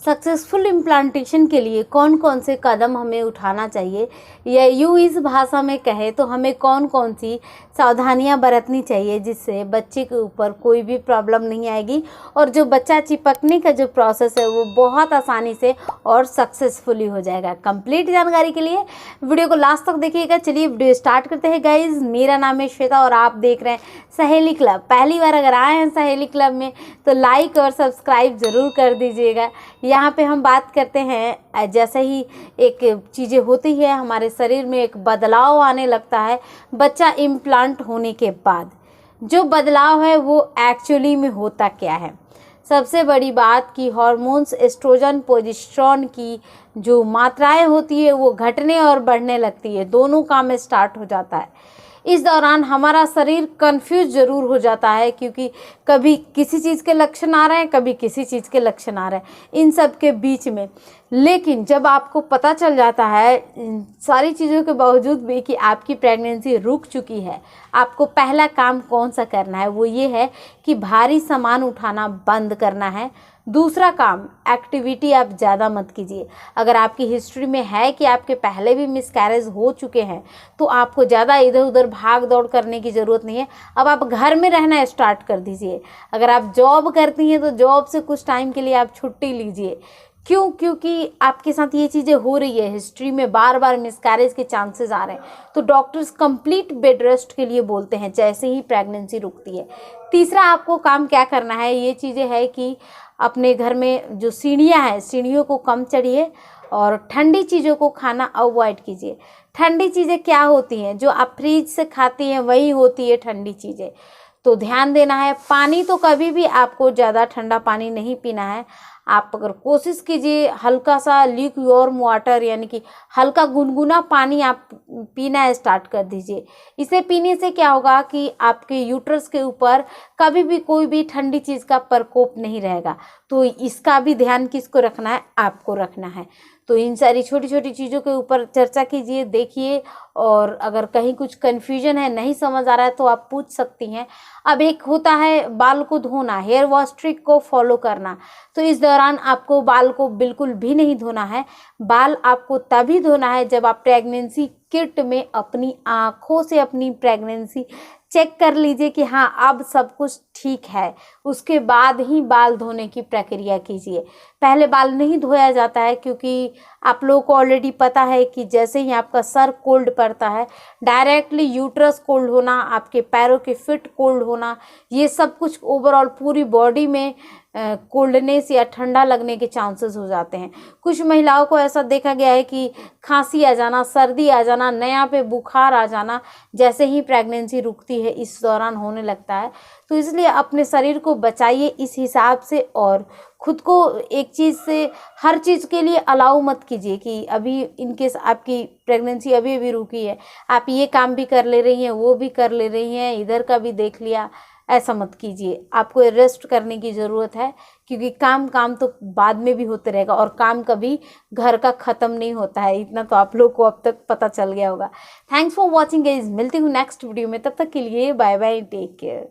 Successful implantation के लिए कौन कौन से कदम हमें उठाना चाहिए, या यूँ इस भाषा में कहें तो हमें कौन कौन सी सावधानियां बरतनी चाहिए जिससे बच्चे के ऊपर कोई भी प्रॉब्लम नहीं आएगी और जो बच्चा चिपकने का जो प्रोसेस है वो बहुत आसानी से और सक्सेसफुली हो जाएगा। कंप्लीट जानकारी के लिए वीडियो को लास्ट तक देखिएगा। चलिए वीडियो स्टार्ट करते हैं गाइज। मेरा नाम है श्वेता और आप देख रहे हैं सहेली क्लब। पहली बार अगर आए हैं सहेली क्लब में तो लाइक और सब्सक्राइब ज़रूर कर दीजिएगा। यहाँ पे हम बात करते हैं जैसे ही एक चीज़ें होती है हमारे शरीर में एक बदलाव आने लगता है बच्चा इम्प्लांट होने के बाद। जो बदलाव है वो एक्चुअली में होता क्या है? सबसे बड़ी बात कि हार्मोन्स एस्ट्रोजन प्रोजेस्टेरोन की जो मात्राएं होती है वो घटने और बढ़ने लगती है, दोनों काम स्टार्ट हो जाता है। इस दौरान हमारा शरीर कंफ्यूज ज़रूर हो जाता है क्योंकि कभी किसी चीज़ के लक्षण आ रहे हैं, कभी किसी चीज़ के लक्षण आ रहे हैं, इन सब के बीच में। लेकिन जब आपको पता चल जाता है इन सारी चीज़ों के बावजूद भी कि आपकी प्रेगनेंसी रुक चुकी है, आपको पहला काम कौन सा करना है? वो ये है कि भारी सामान उठाना बंद करना है। दूसरा काम, एक्टिविटी आप ज़्यादा मत कीजिए। अगर आपकी हिस्ट्री में है कि आपके पहले भी मिसकैरेज हो चुके हैं तो आपको ज़्यादा इधर उधर भाग दौड़ करने की ज़रूरत नहीं है। अब आप घर में रहना स्टार्ट कर दीजिए। अगर आप जॉब करती हैं तो जॉब से कुछ टाइम के लिए आप छुट्टी लीजिए। क्यों? क्योंकि आपके साथ ये चीज़ें हो रही है, हिस्ट्री में बार बार मिसकैरेज के चांसेस आ रहे हैं, तो डॉक्टर्स कंप्लीट बेड रेस्ट के लिए बोलते हैं जैसे ही प्रेगनेंसी रुकती है। तीसरा आपको काम क्या करना है, ये चीज़ें है कि अपने घर में जो सीढ़ियाँ हैं सीढ़ियों को कम चढ़िए और ठंडी चीज़ों को खाना अवॉइड कीजिए। ठंडी चीज़ें क्या होती हैं? जो आप फ्रिज से खाती हैं वही होती है ठंडी चीज़ें, तो ध्यान देना है। पानी तो कभी भी आपको ज़्यादा ठंडा पानी नहीं पीना है। आप अगर कोशिश कीजिए हल्का सा ल्यूकवार्म वाटर यानी कि हल्का गुनगुना पानी आप पीना स्टार्ट कर दीजिए। इसे पीने से क्या होगा कि आपके यूट्रस के ऊपर कभी भी कोई भी ठंडी चीज़ का प्रकोप नहीं रहेगा। तो इसका भी ध्यान किसको रखना है? आपको रखना है। तो इन सारी छोटी छोटी चीज़ों के ऊपर चर्चा कीजिए, देखिए, और अगर कहीं कुछ कन्फ्यूजन है, नहीं समझ आ रहा है तो आप पूछ सकती हैं। अब एक होता है बाल को धोना, हेयर वॉश ट्रिक को फॉलो करना। तो इस दौरान आपको बाल को बिल्कुल भी नहीं धोना है। बाल आपको तभी धोना है जब आप प्रेगनेंसी किट में अपनी आँखों से अपनी प्रेगनेंसी चेक कर लीजिए कि हाँ अब सब कुछ ठीक है, उसके बाद ही बाल धोने की प्रक्रिया कीजिए। पहले बाल नहीं धोया जाता है क्योंकि आप लोगों को ऑलरेडी पता है कि जैसे ही आपका सर कोल्ड पड़ता है डायरेक्टली यूट्रस कोल्ड होना, आपके पैरों के फिट कोल्ड होना, ये सब कुछ ओवरऑल पूरी बॉडी में कोल्डनेस या ठंडा लगने के चांसेस हो जाते हैं। कुछ महिलाओं को ऐसा देखा गया है कि खांसी आ जाना, सर्दी आ जाना, नया पे बुखार आ जाना जैसे ही प्रेगनेंसी रुकती है इस दौरान होने लगता है। तो इसलिए अपने शरीर को बचाइए इस हिसाब से और खुद को एक चीज़ से हर चीज़ के लिए अलाउ मत कीजिए कि अभी इनकेस आपकी प्रेगनेंसी अभी अभी रुकी है, आप ये काम भी कर ले रही हैं, वो भी कर ले रही हैं, इधर का भी देख लिया, ऐसा मत कीजिए। आपको रेस्ट करने की ज़रूरत है क्योंकि काम तो बाद में भी होते रहेगा और काम कभी घर का ख़त्म नहीं होता है। इतना तो आप लोग को अब तक पता चल गया होगा। थैंक्स फॉर वॉचिंग गाइस, मिलती हूँ नेक्स्ट वीडियो में, तब तक के लिए बाय बाय, टेक केयर।